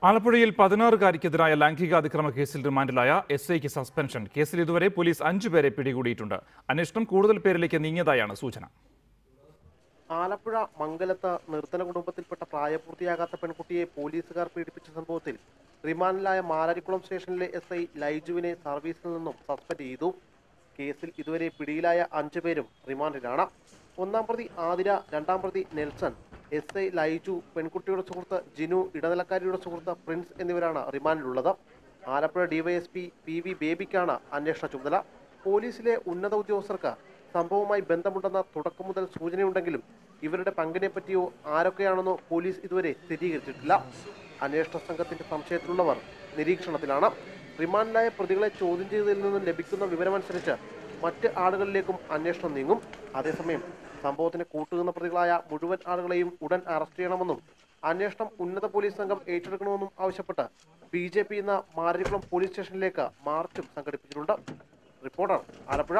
ആലപ്പുഴയിൽ 16-കാരിക്കെതിരായ ലൈംഗിക അതിക്രമ കേസിൽ റിമാൻഡിലായ SIക്ക് സസ്പെൻഷൻ. കേസിൽ ഇതുവരെ പോലീസ് 5 പേരെ പിടികൂടിയിട്ടുണ്ട്. അന്വേഷണം കൂടുതൽ പേരിലേക്ക് നീങ്ങിയതായാണ് സൂചന. ആലപ്പുഴ മംഗലത്ത് നിർധന കുടുംബത്തിൽപ്പെട്ട പ്രായപൂർത്തിയാകാത്ത പെൺകുട്ടിയെ പോലീസുകാർ പീഡിപ്പിച്ച സംഭവത്തിൽ റിമാൻഡിലായ മാരാരിക്കുളം സ്റ്റേഷനിലെ SI ലൈജുവിനെ സർവീസിൽ നിന്നും സസ്പെൻഡ് ചെയ്തു. കേസിൽ ഇതുവരെ പിടിയിലായ 5 പേരും റിമാൻഡിലാണ്. ഒന്നാം പ്രതി ആതിര, രണ്ടാം പ്രതി നെൽസൺ, SI ലൈജു, പെൺകുട്ടിയുടെ സുഹൃത്ത് ജിനു, ഇടനിലക്കാരിയുടെ സുഹൃത്ത് പ്രിൻസ് എന്നിവരാണ് റിമാൻഡിലുള്ളത്. ആലപ്പുഴ DYSP PV ബേബിക്കാണ് അന്വേഷണ ചുമതല. പോലീസിലെ ഉന്നത ഉദ്യോഗസ്ഥർക്ക് സംഭവവുമായി ബന്ധമുണ്ടെന്ന തുടക്കം മുതൽ സൂചനയുണ്ടെങ്കിലും ഇവരുടെ പങ്കിനെ പറ്റിയോ ആരൊക്കെയാണെന്നോ പോലീസ് ഇതുവരെ സ്ഥിരീകരിച്ചിട്ടില്ല. അന്വേഷണ സംഘത്തിന്റെ സംശയത്തിലുള്ളവർ നിരീക്ഷണത്തിലാണ്. റിമാൻഡിലായ പ്രതികളെ ചോദ്യം ചെയ്തതിൽ നിന്നും ലഭിക്കുന്ന വിവരമനുസരിച്ച് മറ്റ് ആളുകളിലേക്കും അന്വേഷണം നീങ്ങും. അതേസമയം സംഭവത്തിന് കൂട്ടുനിന്ന പ്രതികളായ മുഴുവൻ ആളുകളെയും ഉടൻ അറസ്റ്റ് ചെയ്യണമെന്നും അന്വേഷണം ഉന്നത പോലീസ് സംഘം ഏറ്റെടുക്കണമെന്നും ആവശ്യപ്പെട്ട് BJP ഇന്ന് മാരാരിക്കുളം പോലീസ് സ്റ്റേഷനിലേക്ക് മാർച്ചും സംഘടിപ്പിച്ചിട്ടുണ്ട്. റിപ്പോർട്ടർ, ആലപ്പുഴ.